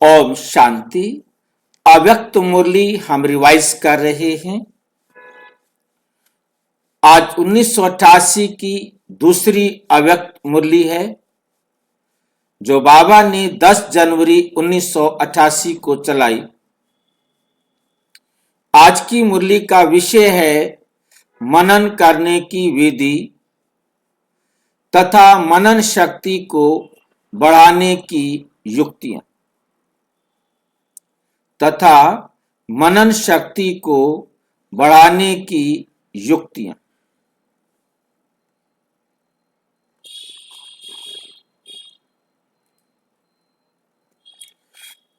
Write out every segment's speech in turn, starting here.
ओम शांति। अव्यक्त मुरली हम रिवाइज कर रहे हैं। आज 1988 की दूसरी अव्यक्त मुरली है जो बाबा ने 10 जनवरी 1988 को चलाई। आज की मुरली का विषय है मनन करने की विधि तथा मनन शक्ति को बढ़ाने की युक्तियां तथा मनन शक्ति को बढ़ाने की युक्तियां।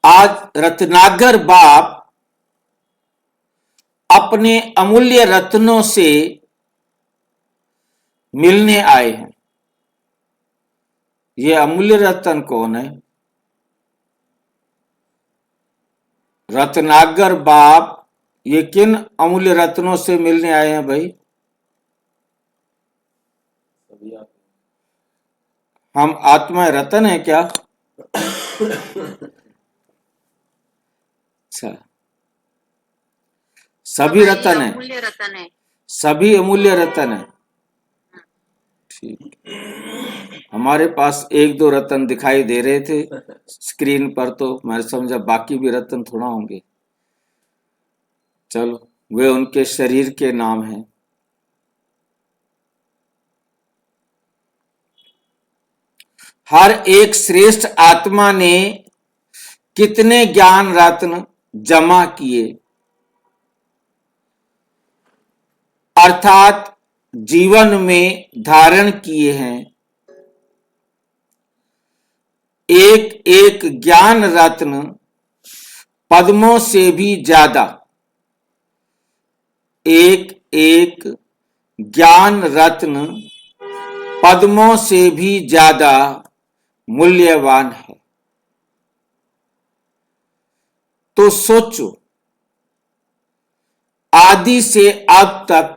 आज रत्नाकर बाप अपने अमूल्य रत्नों से मिलने आए हैं। ये अमूल्य रत्न कौन है? रत्नाकर बाप ये किन अमूल्य रत्नों से मिलने आए हैं भाई? हम आत्मा रत्न है क्या? अच्छा, सभी रत्न है, अमूल्य रत्न है, सभी अमूल्य रत्न है। ठीक, हमारे पास एक दो रत्न दिखाई दे रहे थे स्क्रीन पर, तो मैं समझा बाकी भी रत्न थोड़ा होंगे। चलो, वे उनके शरीर के नाम हैं। हर एक श्रेष्ठ आत्मा ने कितने ज्ञान रत्न जमा किए, अर्थात जीवन में धारण किए हैं। एक एक ज्ञान रत्न पद्मों से भी ज्यादा, एक एक ज्ञान रत्न पद्मों से भी ज्यादा मूल्यवान है। तो सोचो, आदि से अब तक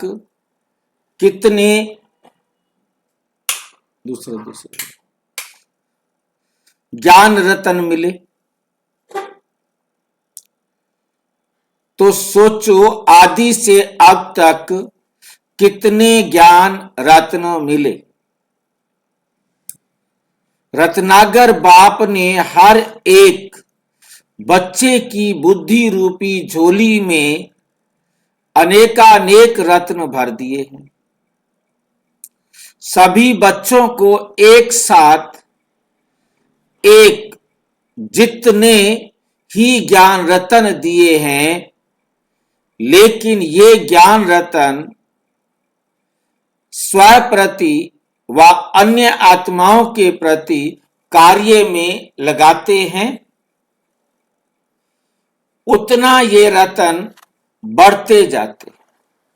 कितने दूसरे ज्ञान रत्न मिले? तो सोचो, आदि से अब तक कितने ज्ञान रत्न मिले। रत्नाकर बाप ने हर एक बच्चे की बुद्धि रूपी झोली में अनेकानेक रत्न भर दिए हैं। सभी बच्चों को एक साथ एक जितने ही ज्ञान रत्न दिए हैं, लेकिन ये ज्ञान रत्न स्व प्रति व अन्य आत्माओं के प्रति कार्य में लगाते हैं, उतना ये रत्न बढ़ते जाते,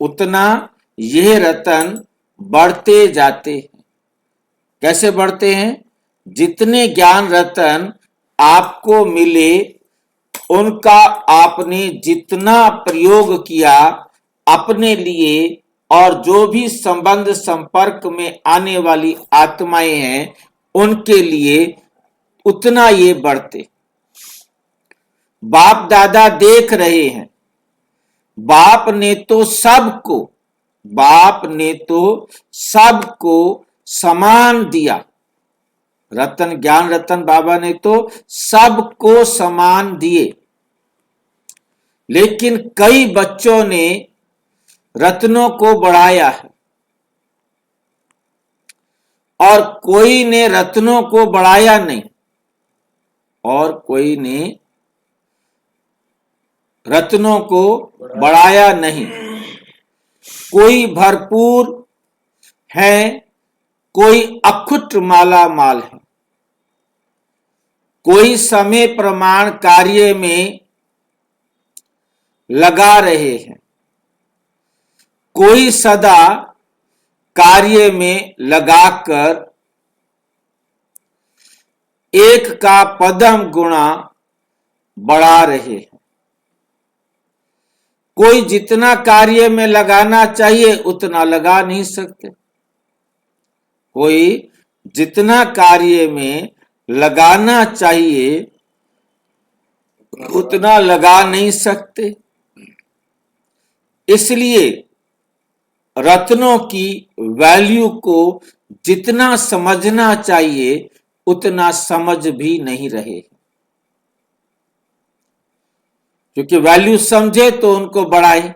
उतना ये रत्न बढ़ते जाते हैं। कैसे बढ़ते हैं? जितने ज्ञान रत्न आपको मिले, उनका आपने जितना प्रयोग किया अपने लिए और जो भी संबंध संपर्क में आने वाली आत्माएं हैं उनके लिए, उतना ये बढ़ते। बाप दादा देख रहे हैं, बाप ने तो सबको समान दिया। रतन, ज्ञान रतन बाबा ने तो सबको समान दिए, लेकिन कई बच्चों ने रत्नों को बढ़ाया है और कोई ने रत्नों को बढ़ाया नहीं, और कोई ने रत्नों को बढ़ाया नहीं। कोई भरपूर है, कोई अखुट माला माल है। कोई समय प्रमाण कार्य में लगा रहे हैं, कोई सदा कार्य में लगाकर एक का पदम गुणा बढ़ा रहे हैं। कोई जितना कार्य में लगाना चाहिए उतना लगा नहीं सकते। कोई जितना कार्य में लगाना चाहिए उतना लगा नहीं सकते। इसलिए रत्नों की वैल्यू को जितना समझना चाहिए उतना समझ भी नहीं रहे, क्योंकि वैल्यू समझे तो उनको बढ़ाए।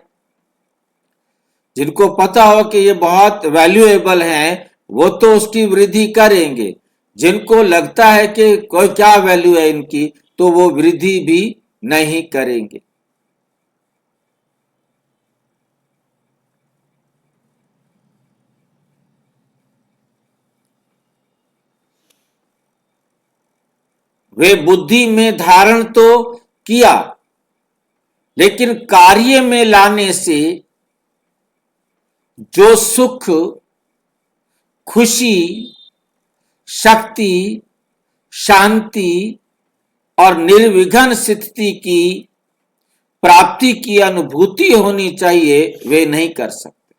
जिनको पता हो कि ये बहुत वैल्यूएबल है वो तो उसकी वृद्धि करेंगे। जिनको लगता है कि कोई क्या वैल्यू है इनकी, तो वो वृद्धि भी नहीं करेंगे। वे बुद्धि में धारण तो किया, लेकिन कार्य में लाने से जो सुख, खुशी, शक्ति, शांति और निर्विघ्न स्थिति की प्राप्ति की अनुभूति होनी चाहिए, वे नहीं कर सकते।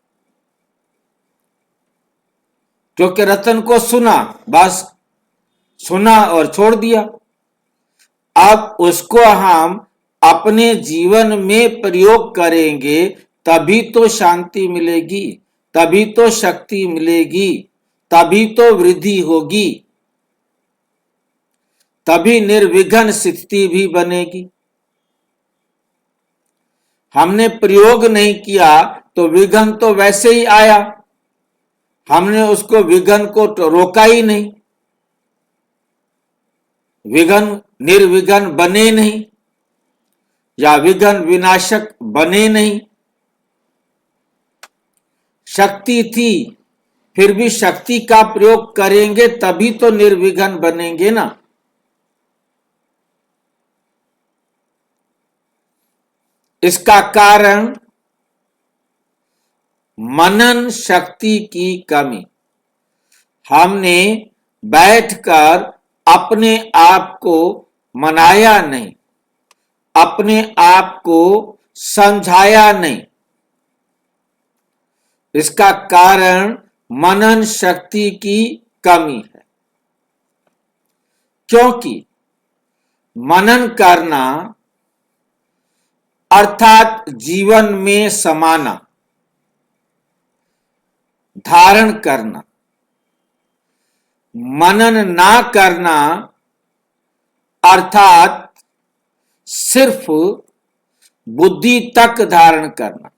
क्योंकि रतन को सुना, बस सुना और छोड़ दिया। अब उसको हम अपने जीवन में प्रयोग करेंगे, तभी तो शांति मिलेगी, तभी तो शक्ति मिलेगी, तभी तो वृद्धि होगी, तभी निर्विघ्न स्थिति भी बनेगी। हमने प्रयोग नहीं किया तो विघ्न तो वैसे ही आया, हमने उसको विघ्न को तो रोका ही नहीं, विघ्न निर्विघ्न बने नहीं या विघ्न विनाशक बने नहीं। शक्ति थी, फिर भी शक्ति का प्रयोग करेंगे तभी तो निर्विघ्न बनेंगे ना। इसका कारण मनन शक्ति की कमी। हमने बैठकर अपने आप को मनाया नहीं, अपने आप को समझाया नहीं। इसका कारण मनन शक्ति की कमी है। क्योंकि मनन करना अर्थात जीवन में समाना, धारण करना। मनन ना करना अर्थात सिर्फ बुद्धि तक धारण करना।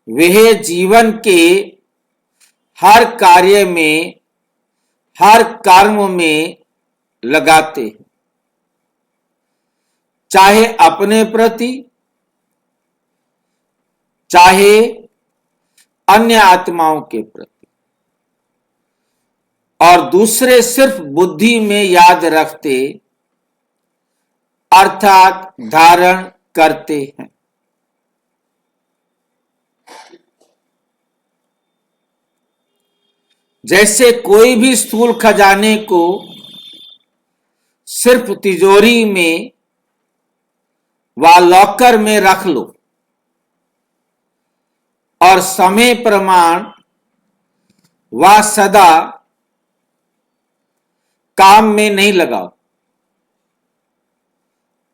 वह जीवन के हर कार्य में, हर कर्म में लगाते हैं, चाहे अपने प्रति, चाहे अन्य आत्माओं के प्रति, और दूसरे सिर्फ बुद्धि में याद रखते अर्थात धारण करते हैं। जैसे कोई भी स्थूल खजाने को सिर्फ तिजोरी में व लॉकर में रख लो और समय प्रमाण व सदा काम में नहीं लगाओ,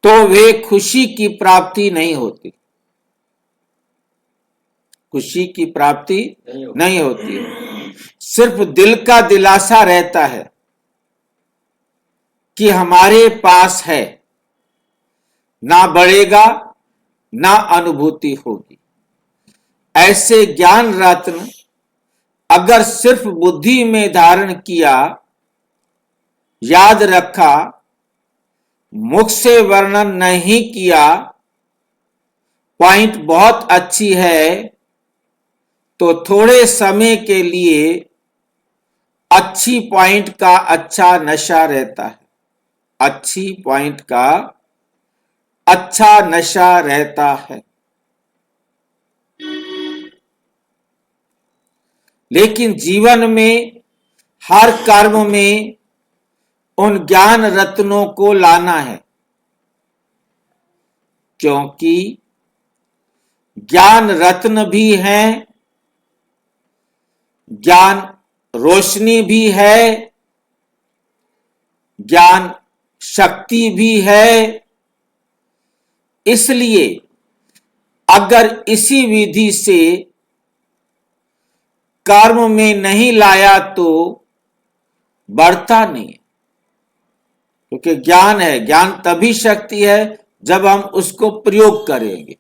तो वे खुशी की प्राप्ति नहीं होती। खुशी की प्राप्ति नहीं होती है। सिर्फ दिल का दिलासा रहता है कि हमारे पास है, ना बढ़ेगा ना अनुभूति होगी। ऐसे ज्ञान रत्न अगर सिर्फ बुद्धि में धारण किया, याद रखा, मुख से वर्णन नहीं किया, पॉइंट बहुत अच्छी है, तो थोड़े समय के लिए अच्छी पॉइंट का अच्छा नशा रहता है। अच्छी पॉइंट का अच्छा नशा रहता है। लेकिन जीवन में हर कर्म में उन ज्ञान रत्नों को लाना है, क्योंकि ज्ञान रत्न भी हैं, ज्ञान रोशनी भी है, ज्ञान शक्ति भी है। इसलिए अगर इसी विधि से कर्म में नहीं लाया तो बढ़ता नहीं, क्योंकि ज्ञान है। ज्ञान तभी शक्ति है जब हम उसको प्रयोग करेंगे।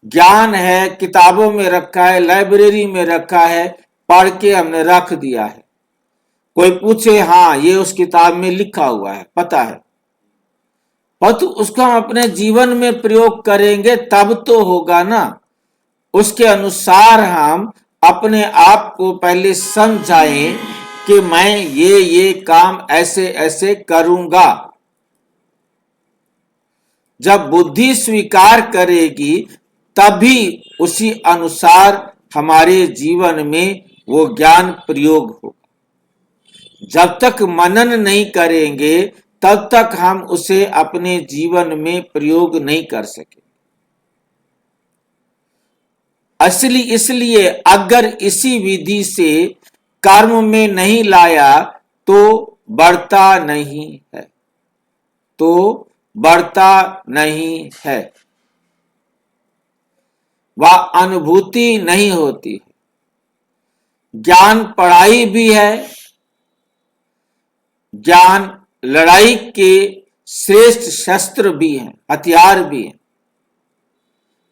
ज्ञान है, किताबों में रखा है, लाइब्रेरी में रखा है, पढ़ के हमने रख दिया है। कोई पूछे, हाँ ये उस किताब में लिखा हुआ है, पता है, और तो उसको हम अपने जीवन में प्रयोग करेंगे तब तो होगा ना। उसके अनुसार हम अपने आप को पहले समझाएं कि मैं ये काम ऐसे ऐसे करूंगा। जब बुद्धि स्वीकार करेगी तभी उसी अनुसार हमारे जीवन में वो ज्ञान प्रयोग होगा। जब तक मनन नहीं करेंगे तब तक हम उसे अपने जीवन में प्रयोग नहीं कर सके। इसलिए अगर इसी विधि से कर्म में नहीं लाया तो बढ़ता नहीं है, तो बढ़ता नहीं है, वह अनुभूति नहीं होती। ज्ञान पढ़ाई भी है, ज्ञान लड़ाई के श्रेष्ठ शस्त्र भी हैं, हथियार भी हैं।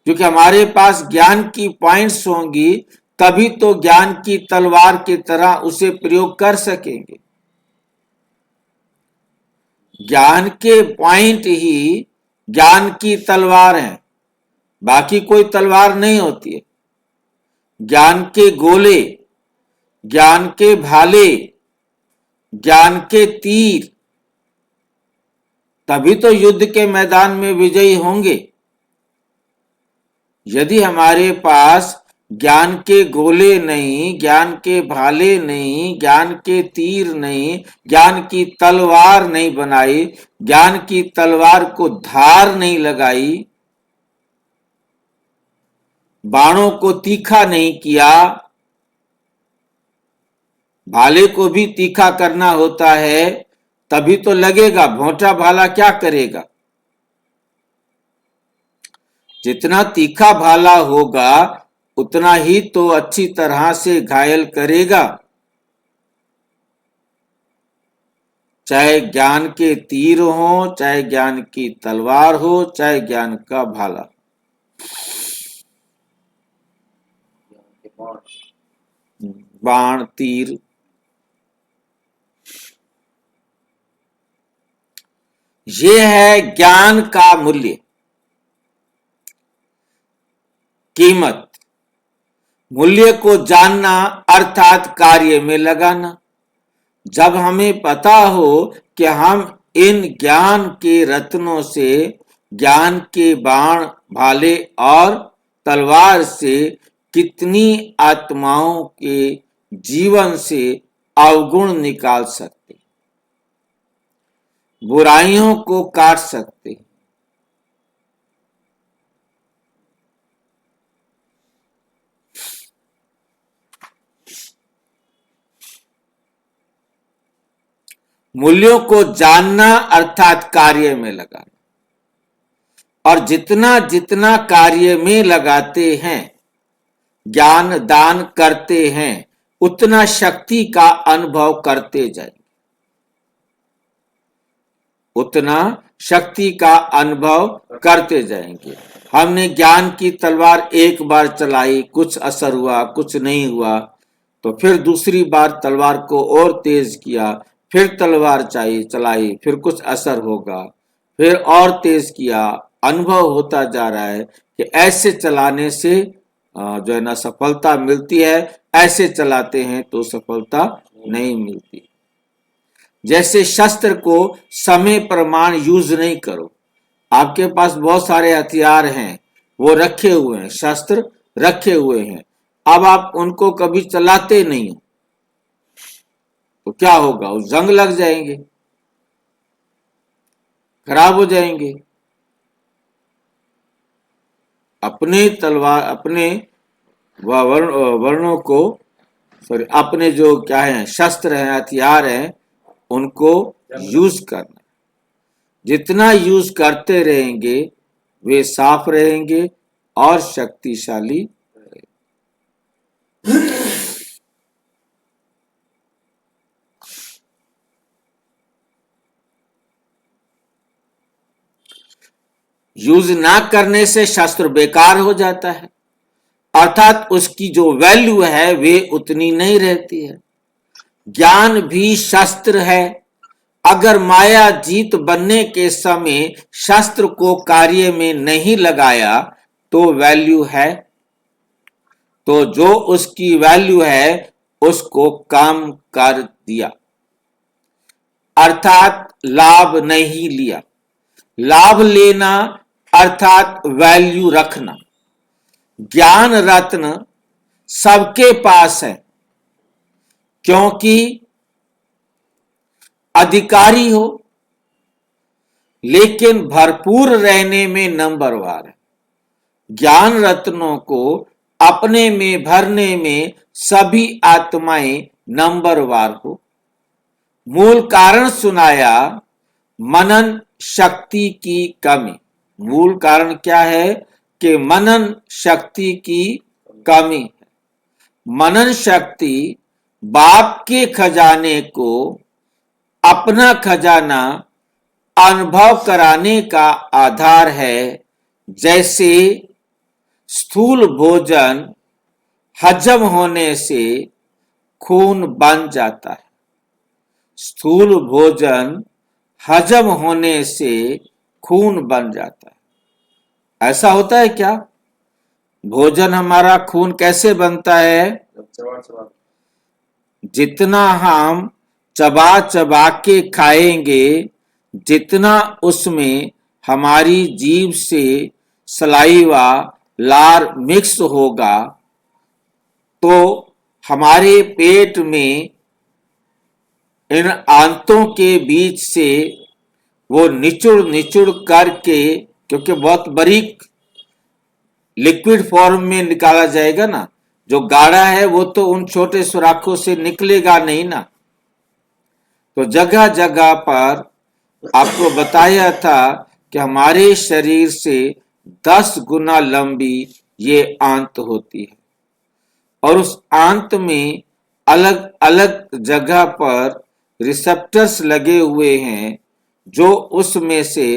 क्योंकि हमारे पास ज्ञान की पॉइंट्स होंगी तभी तो ज्ञान की तलवार की तरह उसे प्रयोग कर सकेंगे। ज्ञान के पॉइंट ही ज्ञान की तलवार है, बाकी कोई तलवार नहीं होती है। ज्ञान के गोले, ज्ञान के भाले, ज्ञान के तीर, तभी तो युद्ध के मैदान में विजयी होंगे। यदि हमारे पास ज्ञान के गोले नहीं, ज्ञान के भाले नहीं, ज्ञान के तीर नहीं, ज्ञान की तलवार नहीं बनाई, ज्ञान की तलवार को धार नहीं लगाई, बाणों को तीखा नहीं किया, भाले को भी तीखा करना होता है तभी तो लगेगा। भोंटा भाला क्या करेगा? जितना तीखा भाला होगा उतना ही तो अच्छी तरह से घायल करेगा। चाहे ज्ञान के तीर हो, चाहे ज्ञान की तलवार हो, चाहे ज्ञान का भाला। बाण, तीर, ये है ज्ञान का मूल्य, कीमत। मूल्य को जानना अर्थात कार्य में लगाना। जब हमें पता हो कि हम इन ज्ञान के रत्नों से, ज्ञान के बाण, भाले और तलवार से कितनी आत्माओं के जीवन से अवगुण निकाल सकते, बुराइयों को काट सकते। मूल्यों को जानना अर्थात कार्य में लगाना, और जितना जितना कार्य में लगाते हैं, ज्ञान दान करते हैं, उतना शक्ति का अनुभव करते जाएंगे, उतना शक्ति का अनुभव करते जाएंगे। हमने ज्ञान की तलवार एक बार चलाई, कुछ असर हुआ, कुछ नहीं हुआ, तो फिर दूसरी बार तलवार को और तेज किया, फिर तलवार चलाई, फिर कुछ असर होगा, फिर और तेज किया। अनुभव होता जा रहा है कि ऐसे चलाने से जो है ना सफलता मिलती है, ऐसे चलाते हैं तो सफलता नहीं मिलती। जैसे शस्त्र को समय प्रमाण यूज नहीं करो। आपके पास बहुत सारे हथियार हैं, वो रखे हुए हैं, शस्त्र रखे हुए हैं, अब आप उनको कभी चलाते नहीं हो तो क्या होगा? वो जंग लग जाएंगे, खराब हो जाएंगे। अपने तलवार, अपने वर्णों को, सॉरी, अपने जो क्या है शस्त्र हैं, हथियार हैं, उनको यूज करना। जितना यूज करते रहेंगे वे साफ रहेंगे और शक्तिशाली रहेंगे। यूज ना करने से शस्त्र बेकार हो जाता है, अर्थात उसकी जो वैल्यू है वे उतनी नहीं रहती है। ज्ञान भी शस्त्र है। अगर माया जीत बनने के समय शस्त्र को कार्य में नहीं लगाया तो वैल्यू है, तो जो उसकी वैल्यू है उसको काम कर दिया, अर्थात लाभ नहीं लिया। लाभ लेना अर्थात वैल्यू रखना। ज्ञान रत्न सबके पास है, क्योंकि अधिकारी हो, लेकिन भरपूर रहने में नंबरवार है। ज्ञान रत्नों को अपने में भरने में सभी आत्माएं नंबरवार हो। मूल कारण सुनाया, मनन शक्ति की कमी। मूल कारण क्या है कि मनन शक्ति की कमी है। मनन शक्ति बाप के खजाने को अपना खजाना अनुभव कराने का आधार है। जैसे स्थूल भोजन हजम होने से खून बन जाता है। स्थूल भोजन हजम होने से खून बन जाता है। ऐसा होता है क्या? भोजन हमारा खून कैसे बनता है? जितना हम चबा चबा के खाएंगे, जितना उसमें हमारी जीभ से सलाइवा लार मिक्स होगा, तो हमारे पेट में इन आंतों के बीच से वो निचुड़ निचुड़ करके, क्योंकि बहुत बारीक लिक्विड फॉर्म में निकाला जाएगा ना, जो गाढ़ा है वो तो उन छोटे सुराखों से निकलेगा नहीं ना। तो जगह जगह पर आपको बताया था कि हमारे शरीर से 10 गुना लंबी ये आंत होती है, और उस आंत में अलग अलग जगह पर रिसेप्टर्स लगे हुए हैं, जो उसमें से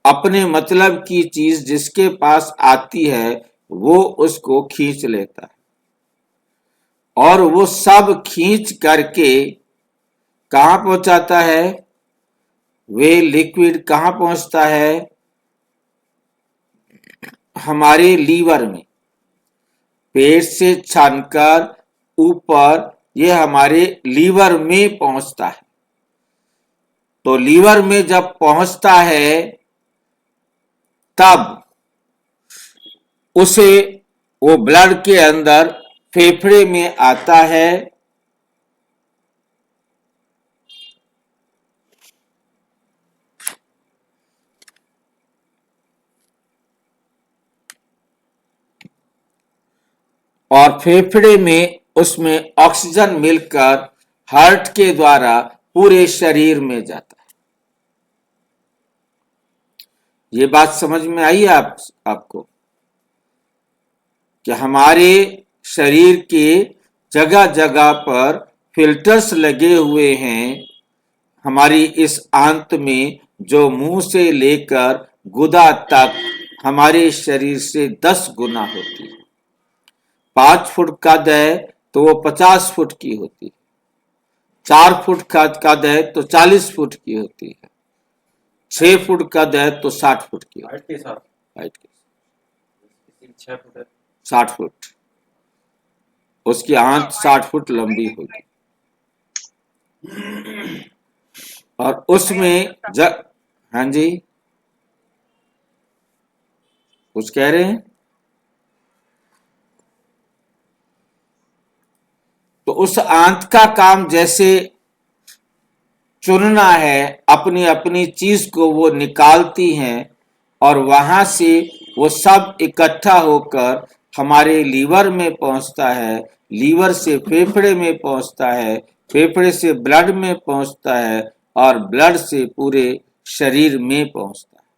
अपने मतलब की चीज जिसके पास आती है वो उसको खींच लेता है, और वो सब खींच करके कहां पहुंचाता है? वे लिक्विड कहां पहुंचता है? हमारे लीवर में। पेट से छानकर ऊपर ये हमारे लीवर में पहुंचता है। तो लीवर में जब पहुंचता है तब उसे वो ब्लड के अंदर फेफड़े में आता है, और फेफड़े में उसमें ऑक्सीजन मिलकर हार्ट के द्वारा पूरे शरीर में जाता है। ये बात समझ में आई आपको कि हमारे शरीर के जगह जगह पर फिल्टर्स लगे हुए हैं। हमारी इस आंत में जो मुंह से लेकर गुदा तक हमारे शरीर से 10 गुना होती है। 5 फुट कद है तो वो 50 फुट की होती है। 4 फुट कद है तो 40 फुट की होती है। 6 फुट कद है तो 60 फुट की होती है। हाइट के 60 फुट, उसकी आंत 60 फुट लंबी होगी। और उसमें हाँ जी, कुछ कह रहे हैं? तो उस आंत का काम जैसे चुनना है, अपनी अपनी चीज को वो निकालती हैं, और वहां से वो सब इकट्ठा होकर हमारे लीवर में पहुंचता है, लीवर से फेफड़े में पहुंचता है, फेफड़े से ब्लड में पहुंचता है, और ब्लड से पूरे शरीर में पहुंचता है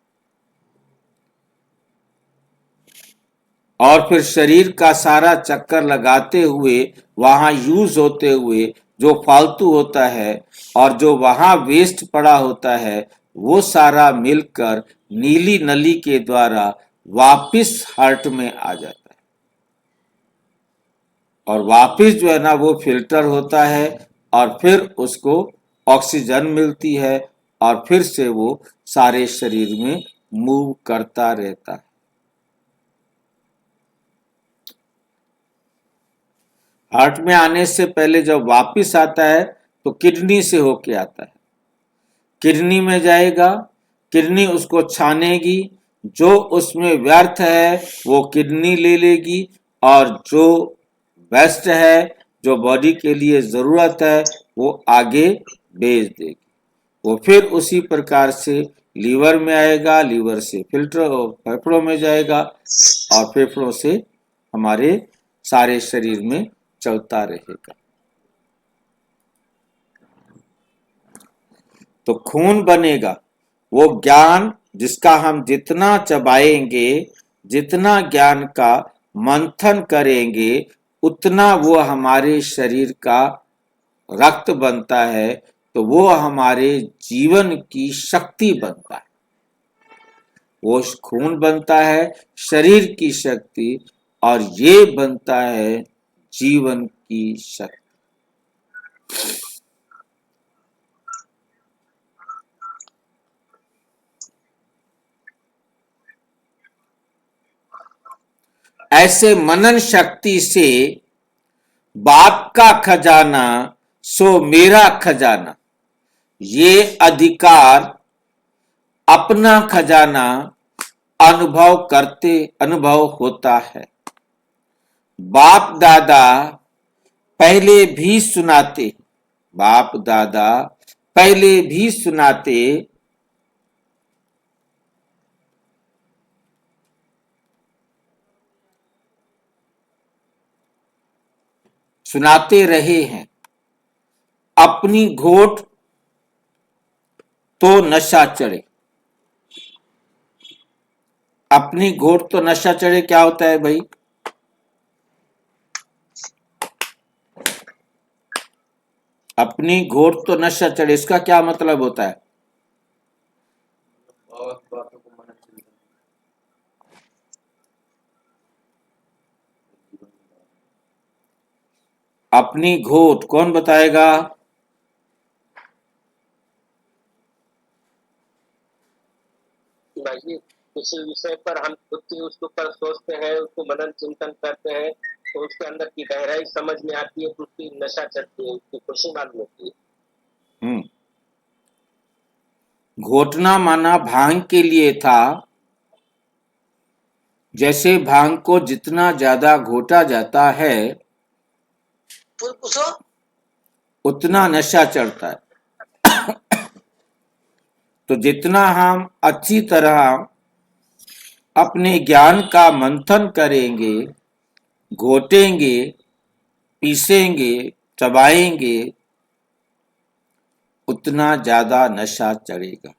और फिर शरीर का सारा चक्कर लगाते हुए वहां यूज होते हुए जो फालतू होता है और जो वहां वेस्ट पड़ा होता है वो सारा मिलकर नीली नली के द्वारा वापिस हार्ट में आ जाता है और वापिस जो है ना वो फिल्टर होता है और फिर उसको ऑक्सीजन मिलती है और फिर से वो सारे शरीर में मूव करता रहता है। हार्ट में आने से पहले जब वापिस आता है तो किडनी से होके आता है, किडनी में जाएगा, किडनी उसको छानेगी, जो उसमें व्यर्थ है वो किडनी ले लेगी और जो बेस्ट है जो बॉडी के लिए जरूरत है वो आगे भेज देगी। वो फिर उसी प्रकार से लीवर में आएगा, लीवर से फिल्टर फेफड़ों में जाएगा और फेफड़ों से हमारे सारे शरीर में चलता रहेगा। तो खून बनेगा, वो ज्ञान जिसका हम जितना चबाएंगे, जितना ज्ञान का मंथन करेंगे, उतना वो हमारे शरीर का रक्त बनता है, तो वो हमारे जीवन की शक्ति बनता है। वो खून बनता है शरीर की शक्ति और ये बनता है जीवन की शक्ति। ऐसे मनन शक्ति से बाप का खजाना सो मेरा खजाना, ये अधिकार अपना खजाना अनुभव होता है। बाप दादा पहले भी सुनाते, बाप दादा पहले भी सुनाते, सुनाते रहे हैं। अपनी घोट तो नशा चढ़े, अपनी घोट तो नशा चढ़े क्या होता है भाई? अपनी घोट तो नशा चढ़े, इसका क्या मतलब होता है? अपनी घोट कौन बताएगा? किसी विषय पर हम खुद ही उसके ऊपर सोचते हैं, उसको मनन चिंतन करते हैं तो उसके अंदर की गहराई समझ में आती है, तो उसकी नशा चढ़ती है, उसकी खुशी मालूम होती है। घोटना माना भांग के लिए था। जैसे भांग को जितना ज्यादा घोटा जाता है उतना नशा चढ़ता है। तो जितना हम अच्छी तरह अपने ज्ञान का मंथन करेंगे, घोटेंगे, पीसेंगे, चबाएंगे, उतना ज्यादा नशा चढ़ेगा।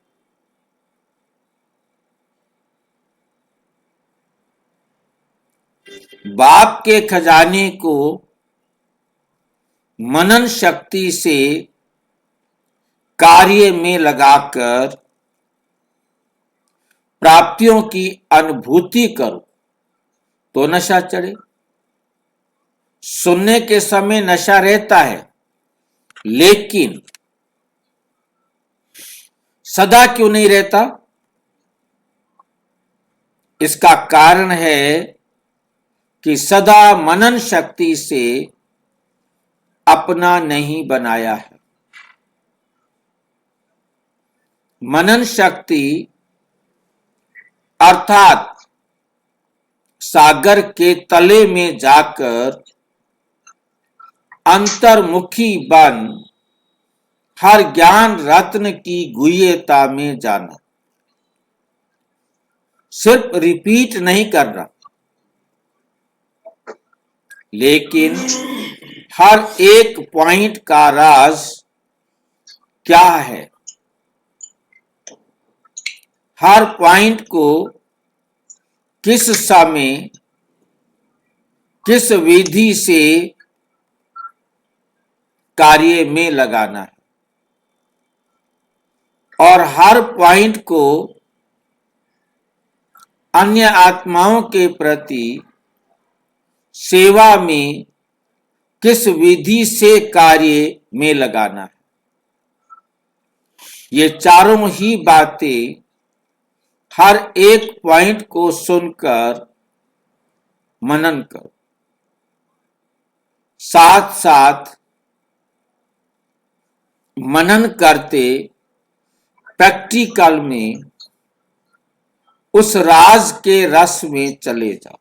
बाप के खजाने को मनन शक्ति से कार्य में लगाकर प्राप्तियों की अनुभूति करो तो नशा चढ़े। सुनने के समय नशा रहता है, लेकिन सदा क्यों नहीं रहता? इसका कारण है कि सदा मनन शक्ति से अपना नहीं बनाया है। मनन शक्ति अर्थात सागर के तले में जाकर अंतर्मुखी बन हर ज्ञान रत्न की गुह्यता में जाना। सिर्फ रिपीट नहीं करना, लेकिन हर एक पॉइंट का राज क्या है हर पॉइंट को किस समय किस विधि से कार्य में लगाना है और हर पॉइंट को अन्य आत्माओं के प्रति सेवा में किस विधि से कार्य में लगाना है। ये चारों ही बातें हर एक पॉइंट को सुनकर मनन करो, साथ साथ मनन करते प्रैक्टिकल में उस राज के रस में चले जाओ।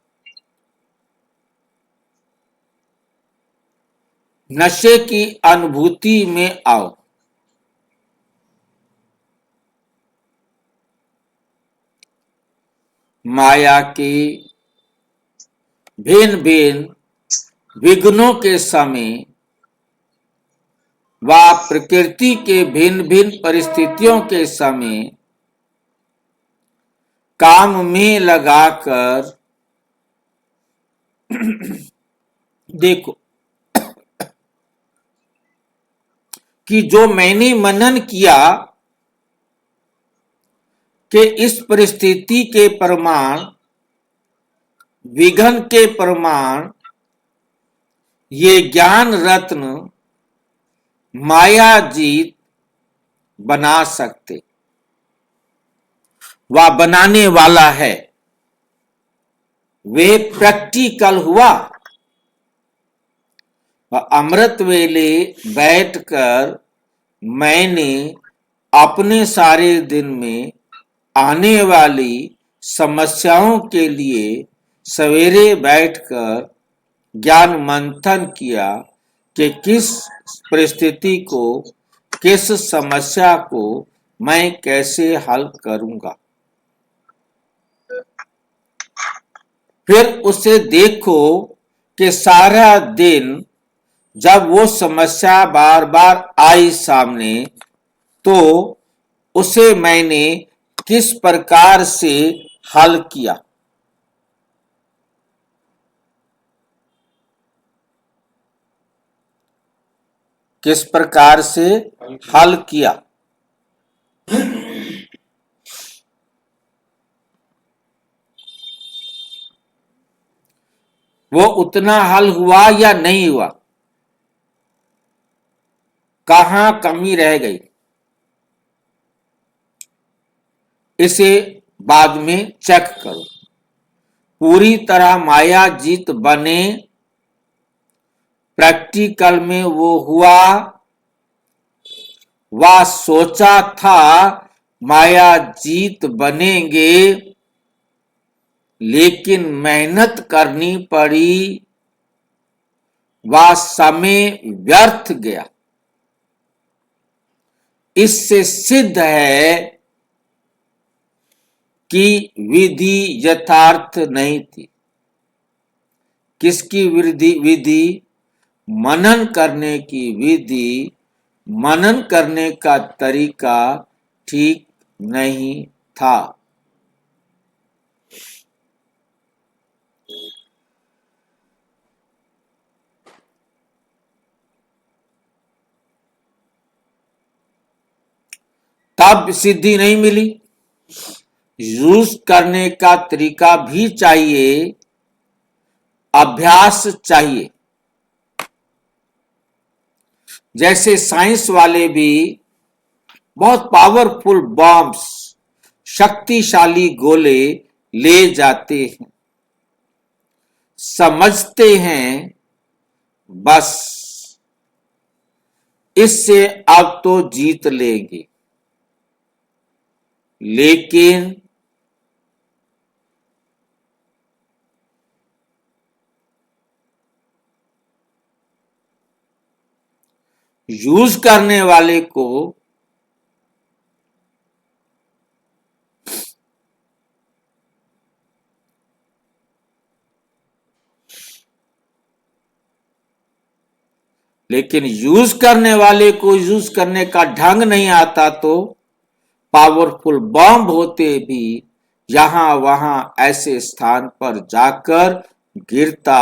नशे की अनुभूति में आओ। माया के भिन्न भिन्न विघ्नों के समय व प्रकृति के भिन्न भिन्न परिस्थितियों के समय काम में लगाकर देखो कि जो मैंने मनन किया कि इस परिस्थिति के प्रमाण, विघ्न के प्रमाण, ये ज्ञान रत्न माया जीत बना सकते व बनाने वाला है, वे प्रैक्टिकल हुआ। अमृत वेले बैठकर मैंने अपने सारे दिन में आने वाली समस्याओं के लिए सवेरे बैठकर ज्ञान मंथन किया कि किस परिस्थिति को, किस समस्या को मैं कैसे हल करूंगा। फिर उसे देखो कि सारा दिन जब वो समस्या बार बार आई सामने तो उसे मैंने किस प्रकार से हल किया। किस प्रकार से हल किया। वो उतना हल हुआ या नहीं हुआ, कहां कमी रह गई, इसे बाद में चेक करो। पूरी तरह माया जीत बने, प्रैक्टिकल में वो हुआ। वह सोचा था माया जीत बनेंगे, लेकिन मेहनत करनी पड़ी, वह समय व्यर्थ गया। इससे सिद्ध है कि विधि यथार्थ नहीं थी। किसकी विधि? मनन करने की विधि, मनन करने का तरीका ठीक नहीं था। तब सिद्धि नहीं मिली। यूज करने का तरीका भी चाहिए, अभ्यास चाहिए। जैसे साइंस वाले भी बहुत पावरफुल बॉम्ब्स, शक्तिशाली गोले ले जाते हैं, समझते हैं बस इससे अब तो जीत लेंगे, लेकिन यूज करने वाले को यूज करने का ढंग नहीं आता तो पावरफुल बॉम्ब होते भी यहां वहां ऐसे स्थान पर जाकर गिरता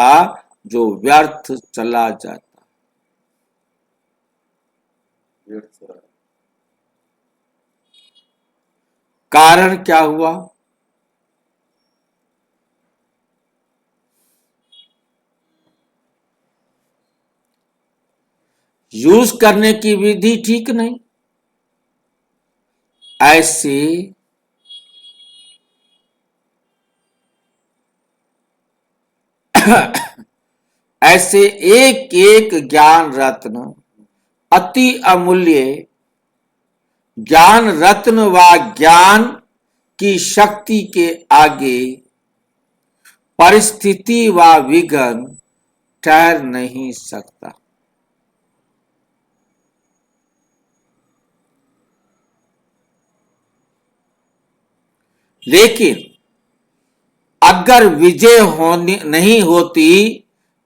जो व्यर्थ चला जाता। कारण क्या हुआ? यूज करने की विधि ठीक नहीं। ऐसे ऐसे एक एक ज्ञान रत्न, अति अमूल्य ज्ञान रत्न व ज्ञान की शक्ति के आगे परिस्थिति व विघ्न ठहर नहीं सकता। लेकिन अगर विजय होनी नहीं होती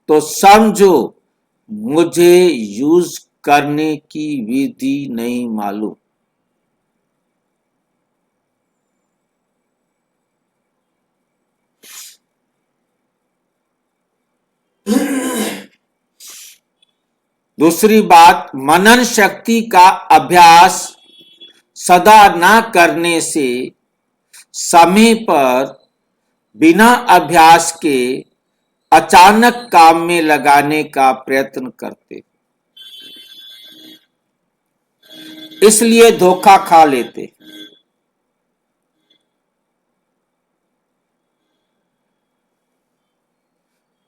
तो समझो मुझे यूज करने की विधि नहीं मालूम। दूसरी बात, मनन शक्ति का अभ्यास सदा न करने से समय पर बिना अभ्यास के अचानक काम में लगाने का प्रयत्न करते, इसलिए धोखा खा लेते।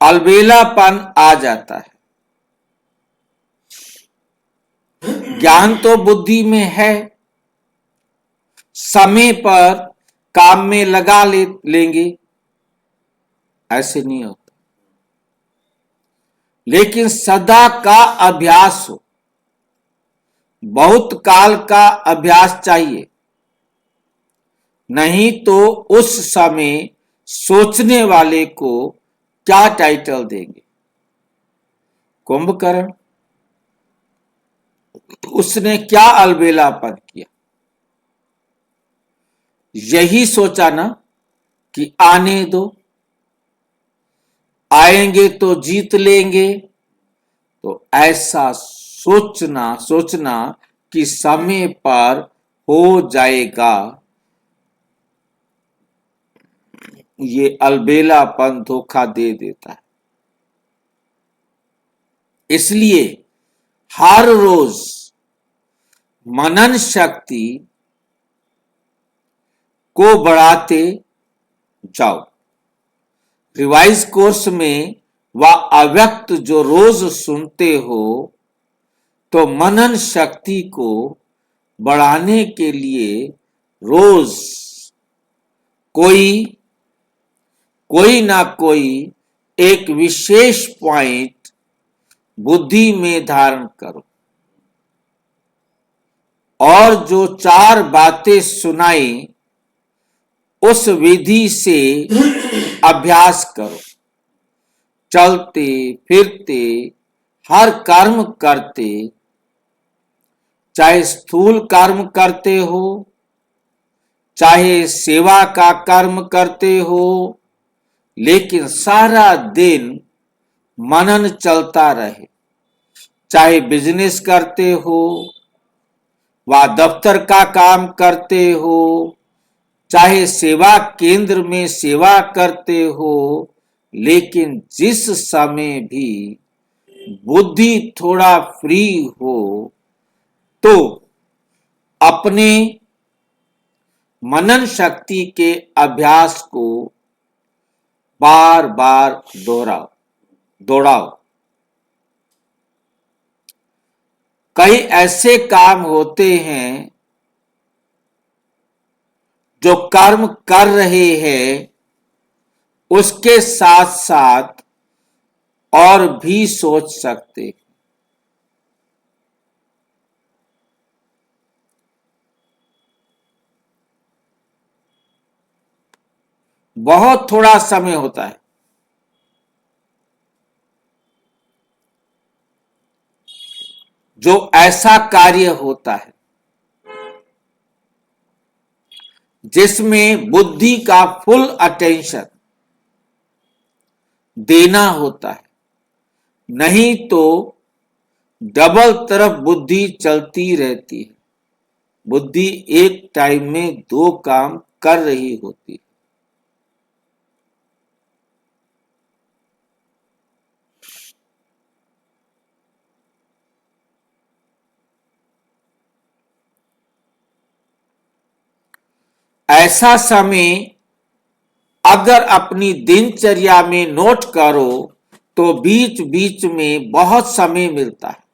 अलबेलापन आ जाता है। ज्ञान तो बुद्धि में है, समय पर काम में लगा लेंगे, ऐसे नहीं होता। लेकिन सदा का अभ्यास हो, बहुत काल का अभ्यास चाहिए, नहीं तो उस समय सोचने वाले को क्या टाइटल देंगे? कुंभकर्ण, उसने क्या अलबेलापन किया? यही सोचा ना कि आने दो, आएंगे तो जीत लेंगे। तो ऐसा सोचना कि समय पर हो जाएगा, ये अलबेलापन धोखा दे देता है। इसलिए हर रोज मनन शक्ति को बढ़ाते जाओ। रिवाइज कोर्स में वह अव्यक्त जो रोज सुनते हो, तो मनन शक्ति को बढ़ाने के लिए रोज कोई ना कोई एक विशेष पॉइंट बुद्धि में धारण करो और जो 4 बातें सुनाई उस विधि से अभ्यास करो। चलते फिरते हर कर्म करते, चाहे स्थूल कर्म करते हो, चाहे सेवा का कर्म करते हो, लेकिन सारा दिन मनन चलता रहे। चाहे बिजनेस करते हो व दफ्तर का काम करते हो, चाहे सेवा केंद्र में सेवा करते हो, लेकिन जिस समय भी बुद्धि थोड़ा फ्री हो तो अपने मनन शक्ति के अभ्यास को बार बार दौड़ाओ। कई ऐसे काम होते हैं जो कर्म कर रहे हैं, उसके साथ साथ और भी सोच सकते। बहुत थोड़ा समय होता है जो ऐसा कार्य होता है। जिसमें बुद्धि का फुल अटेंशन देना होता है, नहीं तो डबल तरफ बुद्धि चलती रहती है। बुद्धि एक टाइम में दो काम कर रही होती है। ऐसा समय अगर अपनी दिनचर्या में नोट करो तो बीच बीच में बहुत समय मिलता है।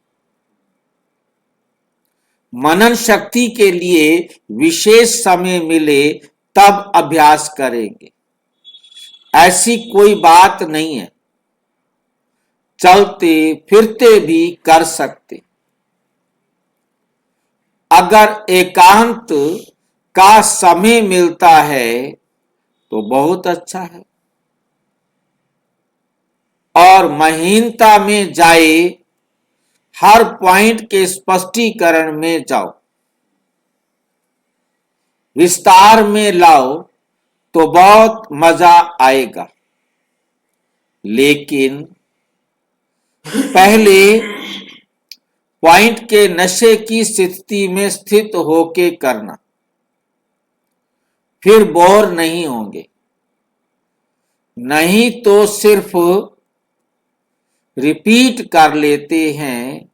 मनन शक्ति के लिए विशेष समय मिले तब अभ्यास करेंगे, ऐसी कोई बात नहीं है। चलते फिरते भी कर सकते। अगर एकांत का समय मिलता है तो बहुत अच्छा है, और महीनता में जाए, हर पॉइंट के स्पष्टीकरण में जाओ, विस्तार में लाओ तो बहुत मजा आएगा। लेकिन पहले पॉइंट के नशे की स्थिति में स्थित होके करना, फिर बोर नहीं होंगे। नहीं तो सिर्फ रिपीट कर लेते हैं,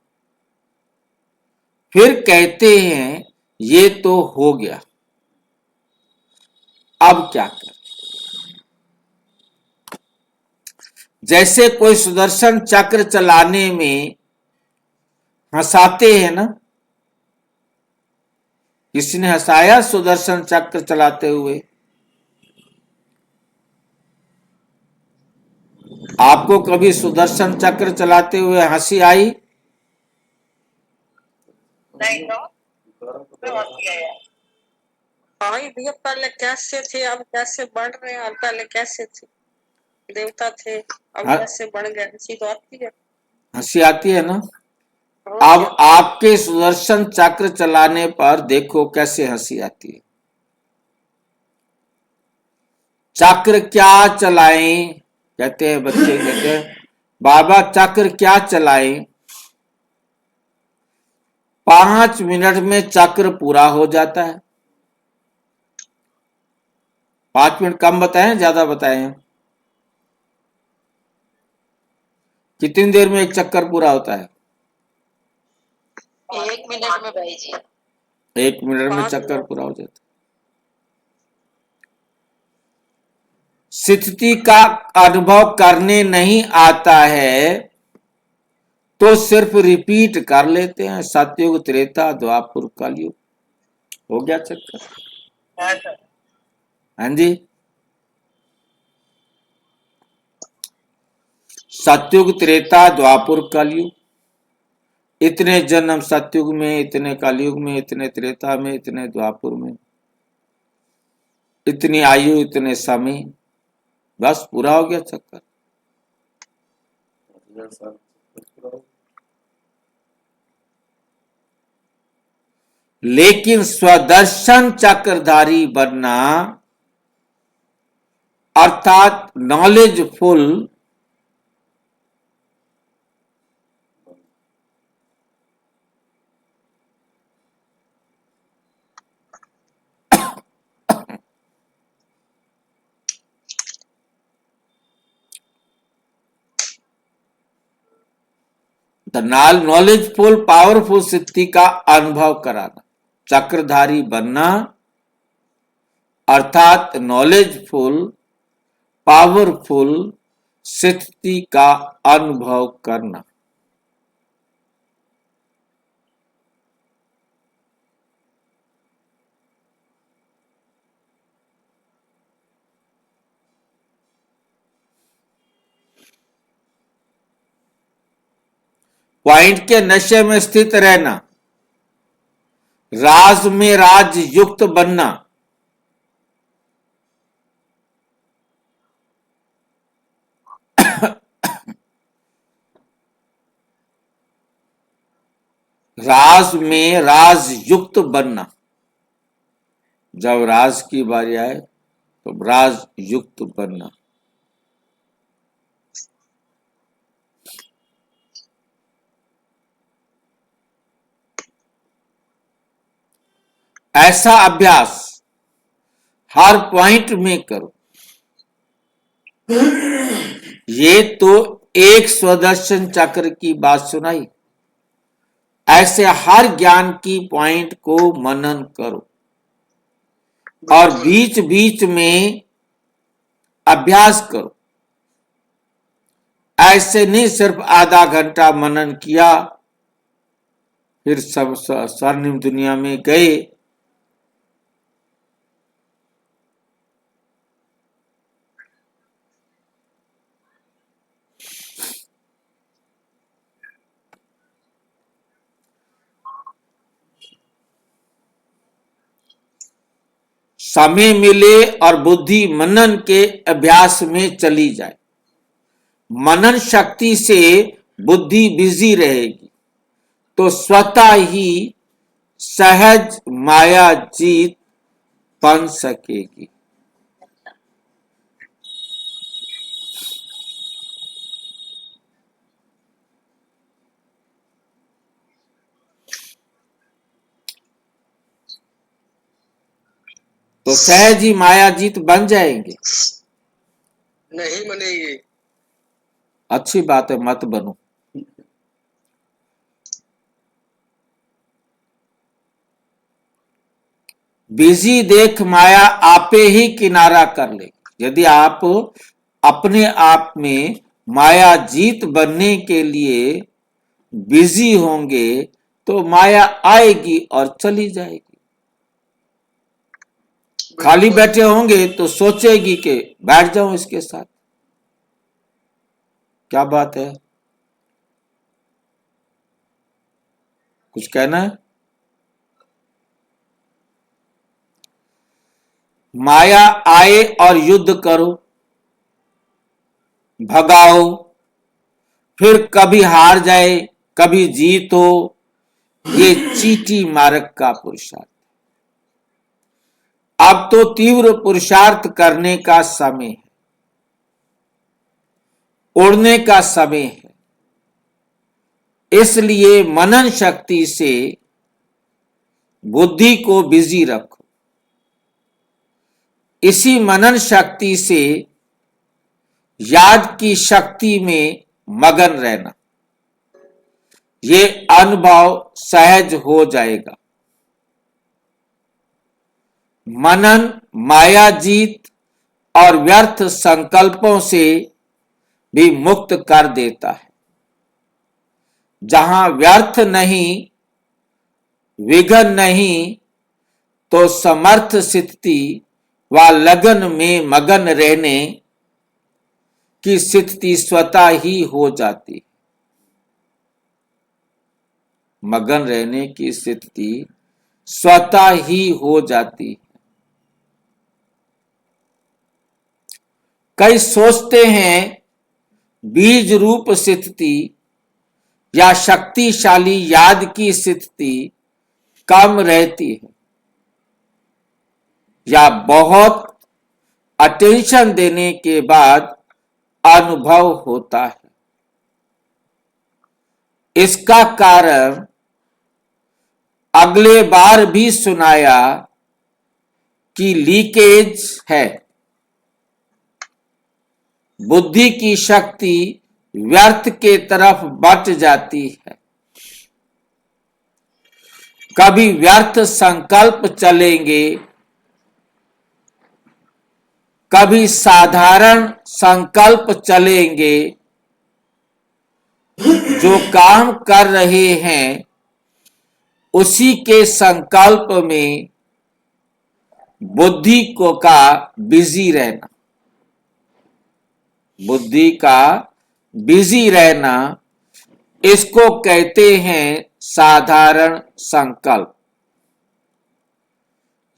फिर कहते हैं ये तो हो गया, अब क्या करें। जैसे कोई सुदर्शन चक्र चलाने में हंसाते हैं ना, किसी ने हंसाया सुदर्शन चक्र चलाते हुए? आपको कभी सुदर्शन चक्र चलाते हुए हंसी आई? नहीं तो हाँ ये भैया पहले कैसे थे अब कैसे बढ़ रहे हैं, और पहले कैसे थे देवता थे अब कैसे बढ़ गए, हंसी तो आती है। हंसी आती है ना? अब आपके सुदर्शन चक्र चलाने पर देखो कैसे हंसी आती है। चक्र क्या चलाएं, कहते हैं बच्चे, कहते हैं बाबा चक्र क्या चलाएं। 5 मिनट में चक्र पूरा हो जाता है। 5 मिनट कम बताएं ज्यादा बताएं? कितनी देर में एक चक्कर पूरा होता है? 1 मिनट में भाई जी। 1 मिनट में चक्कर पूरा हो जाता है। स्थिति का अनुभव करने नहीं आता है तो सिर्फ रिपीट कर लेते हैं। सतयुग, त्रेता, द्वापर, कलयुग, हो गया चक्कर। हाँ जी, सतयुग, त्रेता, द्वापर, कलयुग, इतने जन्म सतयुग में, इतने कलयुग में, इतने त्रेता में, इतने द्वापर में, इतनी आयु, इतने समय, बस पूरा हो गया चक्कर। लेकिन स्वदर्शन चक्रधारी बनना अर्थात नॉलेजफुल नॉलेजफुल पावरफुल स्थिति का अनुभव कराना। चक्रधारी बनना अर्थात नॉलेजफुल पावरफुल स्थिति का अनुभव करना। पॉइंट के नशे में स्थित रहना, राज में राज युक्त बनना, राज में राज युक्त बनना, जब राज की बारी आए तो राज युक्त बनना। ऐसा अभ्यास हर पॉइंट में करो। ये तो एक स्वदर्शन चक्र की बात सुनाई, ऐसे हर ज्ञान की पॉइंट को मनन करो और बीच बीच में अभ्यास करो। ऐसे नहीं सिर्फ आधा घंटा मनन किया फिर सब स्वर्णिम दुनिया में गए। समय मिले और बुद्धि मनन के अभ्यास में चली जाए। मनन शक्ति से बुद्धि बिजी रहेगी तो स्वतः ही सहज माया जीत बन सकेगी। तो सहज ही माया जीत बन जाएंगे। नहीं बनेगी। अच्छी बात है, मत बनो। बिजी देख माया आपे ही किनारा कर ले। यदि आप अपने आप में माया जीत बनने के लिए बिजी होंगे तो माया आएगी और चली जाएगी। खाली बैठे होंगे तो सोचेगी कि बैठ जाऊं इसके साथ। क्या बात है, कुछ कहना है? माया आए और युद्ध करो, भगाओ, फिर कभी हार जाए कभी जीत हो, ये चीटी मार्ग का पुरुषार्थ। अब तो तीव्र पुरुषार्थ करने का समय है, उड़ने का समय है। इसलिए मनन शक्ति से बुद्धि को बिजी रखो। इसी मनन शक्ति से याद की शक्ति में मगन रहना। ये अनुभव सहज हो जाएगा। मनन मायाजीत और व्यर्थ संकल्पों से भी मुक्त कर देता है। जहां व्यर्थ नहीं, विघन नहीं, तो समर्थ स्थिति व लगन में मगन रहने की स्थिति स्वतः ही हो जाती। मगन रहने की स्थिति स्वतः ही हो जाती। कई सोचते हैं बीज रूप स्थिति या शक्तिशाली याद की स्थिति कम रहती है या बहुत अटेंशन देने के बाद अनुभव होता है। इसका कारण अगले बार भी सुनाया कि लीकेज है। बुद्धि की शक्ति व्यर्थ के तरफ बट जाती है। कभी व्यर्थ संकल्प चलेंगे, कभी साधारण संकल्प चलेंगे। जो काम कर रहे हैं उसी के संकल्प में बुद्धि को का बिजी रहना। बुद्धि का बिजी रहना, इसको कहते हैं साधारण संकल्प।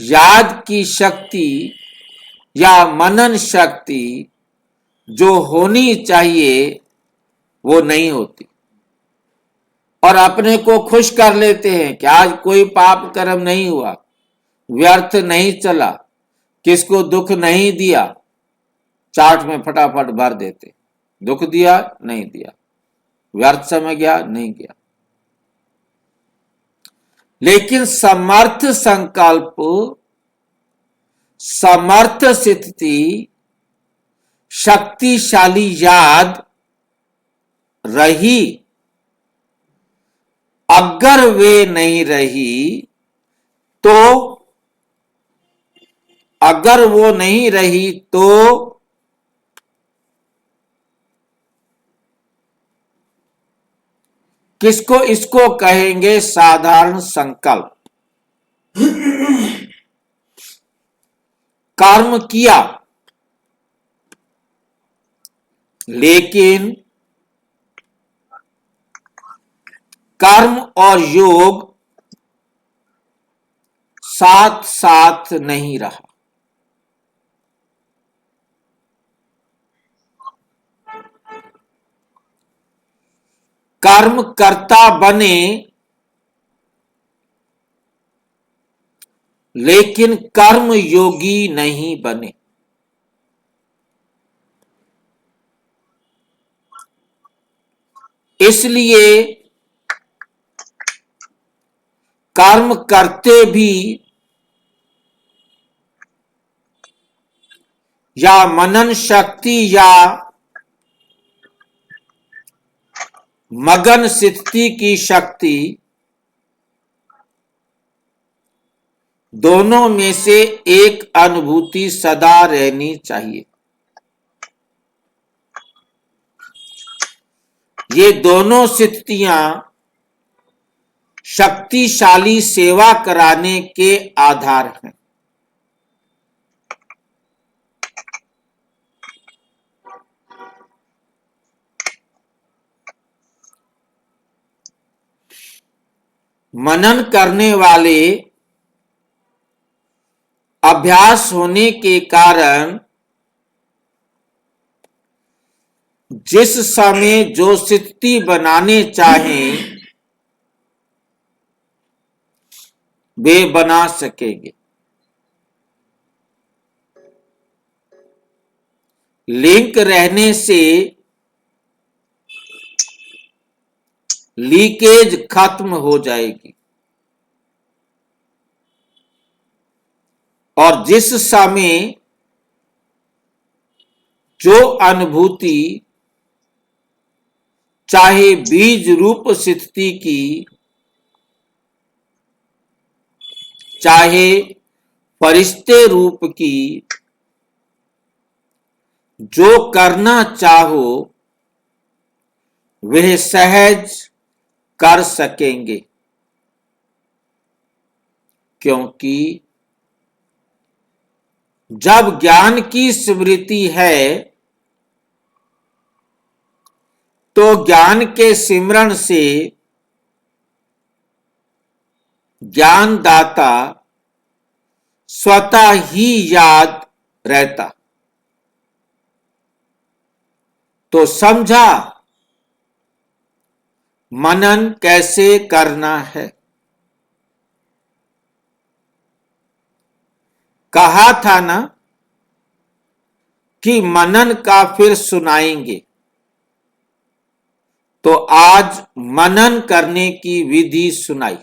याद की शक्ति या मनन शक्ति जो होनी चाहिए वो नहीं होती और अपने को खुश कर लेते हैं कि आज कोई पाप कर्म नहीं हुआ, व्यर्थ नहीं चला, किसको दुख नहीं दिया, चार्ट में फटाफट भर देते। दुख दिया नहीं दिया, व्यर्थ समय गया नहीं गया। लेकिन समर्थ संकल्प, समर्थ स्थिति, शक्तिशाली याद रही, अगर वे नहीं रही तो, अगर वो नहीं रही तो किसको इसको कहेंगे साधारण संकल्प। कर्म किया लेकिन कर्म और योग साथ साथ नहीं रहा। कर्म कर्ता बने लेकिन कर्म योगी नहीं बने। इसलिए कर्म करते भी या मनन शक्ति या मगन स्थिति की शक्ति, दोनों में से एक अनुभूति सदा रहनी चाहिए। ये दोनों स्थितियां शक्तिशाली सेवा कराने के आधार हैं। मनन करने वाले अभ्यास होने के कारण जिस समय जो स्थिति बनाने चाहें वे बना सकेंगे। लिंक रहने से लीकेज खत्म हो जाएगी और जिस समय जो अनुभूति चाहे बीज रूप स्थिति की, चाहे फरिश्ते रूप की, जो करना चाहो वह सहज कर सकेंगे, क्योंकि जब ज्ञान की स्मृति है तो ज्ञान के सिमरण से ज्ञानदाता स्वतः ही याद रहता। तो समझा मनन कैसे करना है। कहा था ना कि मनन का फिर सुनाएंगे, तो आज मनन करने की विधि सुनाई।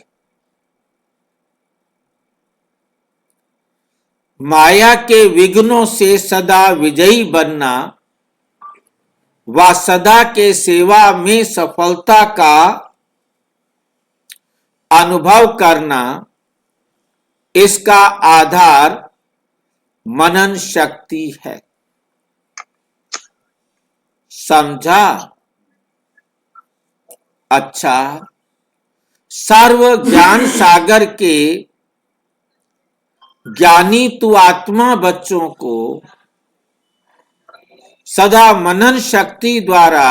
माया के विघ्नों से सदा विजयी बनना व सदा के सेवा में सफलता का अनुभव करना, इसका आधार मनन शक्ति है। समझा? अच्छा, सर्व ज्ञान सागर के ज्ञानी तु आत्मा बच्चों को सदा मनन शक्ति द्वारा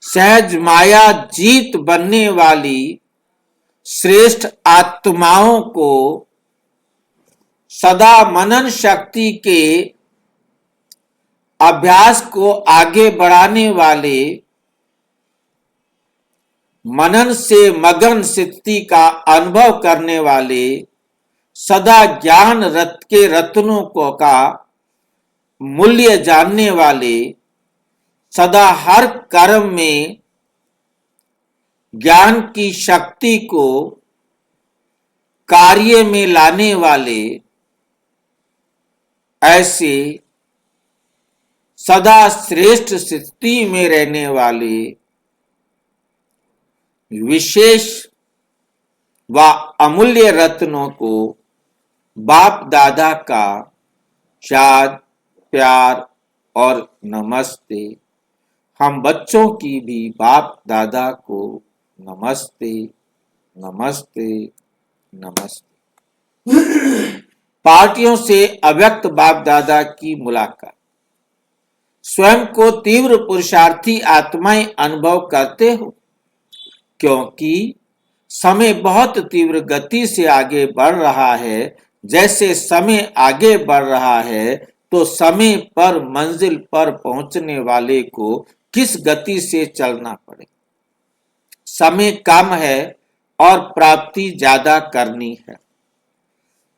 सहज माया जीत बनने वाली श्रेष्ठ आत्माओं को सदा मनन शक्ति के अभ्यास को आगे बढ़ाने वाले मनन से मगन स्थिति का अनुभव करने वाले सदा ज्ञान रथ के रत्नों को का मूल्य जानने वाले, सदा हर कर्म में ज्ञान की शक्ति को कार्य में लाने वाले, ऐसे सदा श्रेष्ठ स्थिति में रहने वाले विशेष व अमूल्य रत्नों को बाप दादा का याद, प्यार और नमस्ते। हम बच्चों की भी बाप दादा को नमस्ते, नमस्ते, नमस्ते। पार्टियों से अव्यक्त बाप दादा की मुलाकात। स्वयं को तीव्र पुरुषार्थी आत्माएं अनुभव करते हो, क्योंकि समय बहुत तीव्र गति से आगे बढ़ रहा है। जैसे समय आगे बढ़ रहा है तो समय पर मंजिल पर पहुंचने वाले को किस गति से चलना पड़े। समय कम है और प्राप्ति ज्यादा करनी है,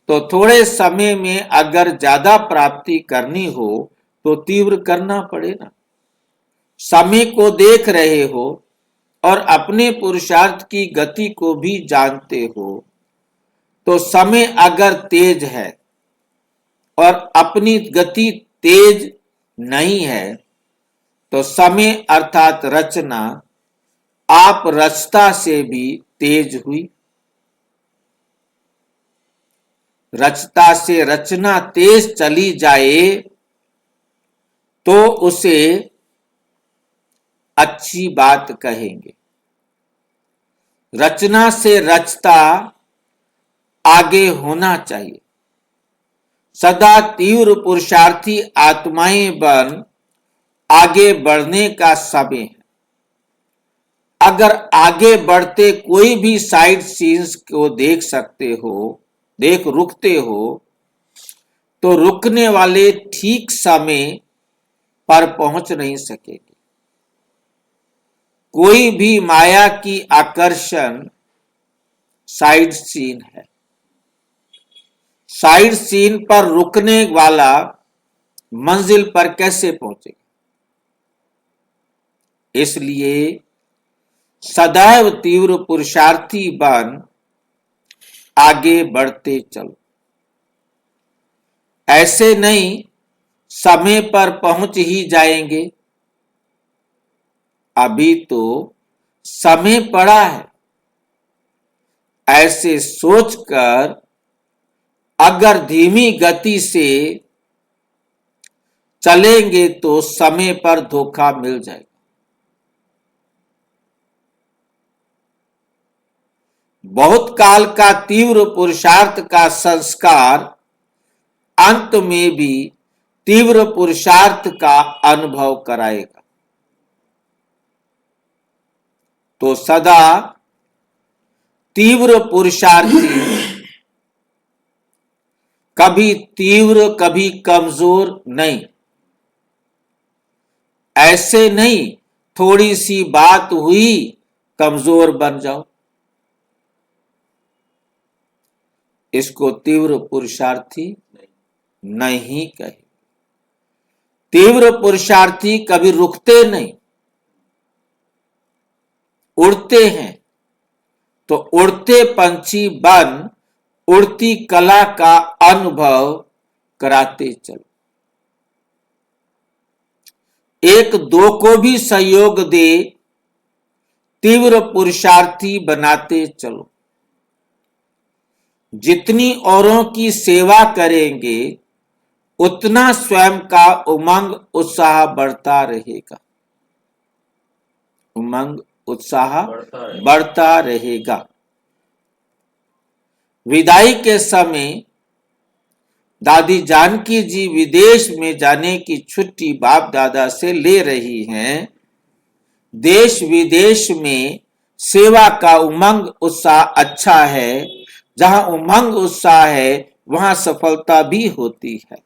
तो थोड़े समय में अगर ज्यादा प्राप्ति करनी हो तो तीव्र करना पड़ेगा। समय को देख रहे हो और अपने पुरुषार्थ की गति को भी जानते हो, तो समय अगर तेज है और अपनी गति तेज नहीं है तो समय अर्थात रचना आप रचता से भी तेज हुई। रचता से रचना तेज चली जाए तो उसे अच्छी बात कहेंगे। रचना से रचता आगे होना चाहिए। सदा तीव्र पुरुषार्थी आत्माएं बन आगे बढ़ने का समय है। अगर आगे बढ़ते कोई भी साइड सीन्स को देख सकते हो, रुकते हो, तो रुकने वाले ठीक समय पर पहुंच नहीं सकेंगे। कोई भी माया की आकर्षण साइड सीन है। साइड सीन पर रुकने वाला मंजिल पर कैसे पहुंचेगा? इसलिए सदैव तीव्र पुरुषार्थी बन आगे बढ़ते चलो। ऐसे नहीं समय पर पहुंच ही जाएंगे, अभी तो समय पड़ा है। ऐसे सोचकर अगर धीमी गति से चलेंगे तो समय पर धोखा मिल जाएगा। बहुत काल का तीव्र पुरुषार्थ का संस्कार अंत में भी तीव्र पुरुषार्थ का अनुभव कराएगा। तो सदा तीव्र पुरुषार्थी, कभी तीव्र कभी कमजोर नहीं। ऐसे नहीं थोड़ी सी बात हुई कमजोर बन जाओ। इसको तीव्र पुरुषार्थी नहीं कहे। तीव्र पुरुषार्थी कभी रुकते नहीं, उड़ते हैं। तो उड़ते पंछी बन उड़ती कला का अनुभव कराते चलो। एक दो को भी सहयोग दे, तीव्र पुरुषार्थी बनाते चलो। जितनी औरों की सेवा करेंगे उतना स्वयं का उमंग उत्साह बढ़ता रहेगा। उमंग उत्साह बढ़ता रहेगा। विदाई के समय दादी जानकी जी विदेश में जाने की छुट्टी बाप दादा से ले रही हैं। देश विदेश में सेवा का उमंग उत्साह अच्छा है। जहां उमंग उत्साह है वहां सफलता भी होती है।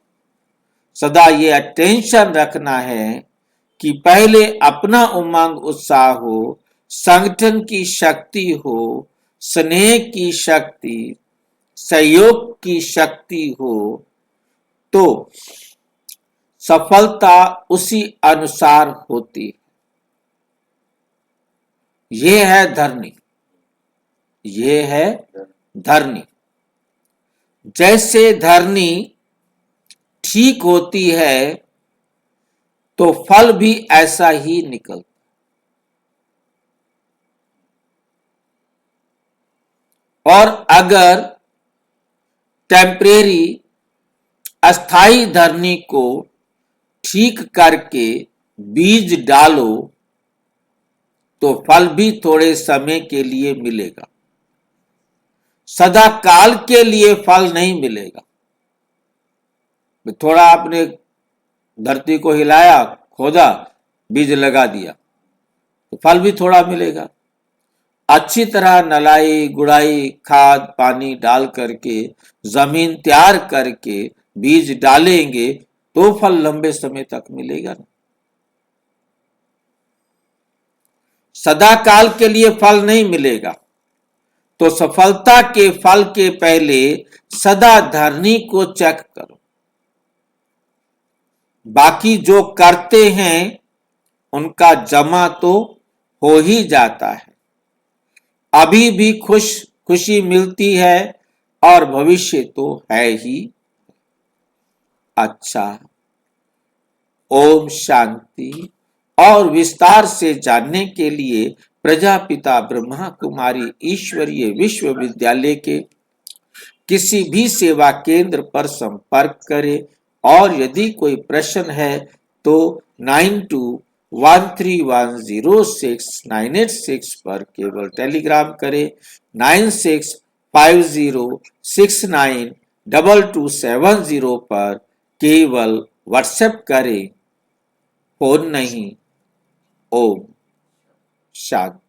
सदा ये अटेंशन रखना है कि पहले अपना उमंग उत्साह हो, संगठन की शक्ति हो, स्नेह की शक्ति, सहयोग की शक्ति हो तो सफलता उसी अनुसार होती है। ये है धरनी, ये है धरनी। जैसे धरनी ठीक होती है तो फल भी ऐसा ही निकलता। और अगर टेम्परेरी अस्थाई धरनी को ठीक करके बीज डालो तो फल भी थोड़े समय के लिए मिलेगा, सदा काल के लिए फल नहीं मिलेगा। थोड़ा आपने धरती को हिलाया, खोदा, बीज लगा दिया तो फल भी थोड़ा मिलेगा। अच्छी तरह नलाई, गुड़ाई, खाद, पानी डाल करके जमीन तैयार करके बीज डालेंगे तो फल लंबे समय तक मिलेगा ना। सदा काल के लिए फल नहीं मिलेगा। तो सफलता के फल के पहले सदा धरनी को चेक करो। बाकी जो करते हैं उनका जमा तो हो ही जाता है। अभी भी खुशी मिलती है और भविष्य तो है ही। अच्छा, ओम शांति। और विस्तार से जानने के लिए प्रजापिता ब्रह्मा कुमारी ईश्वरीय विश्वविद्यालय के किसी भी सेवा केंद्र पर संपर्क करें। और यदि कोई प्रश्न है तो 9213106986 पर केवल टेलीग्राम करें। 9650692270 पर केवल व्हाट्सएप करें, फोन नहीं। ओम शांति।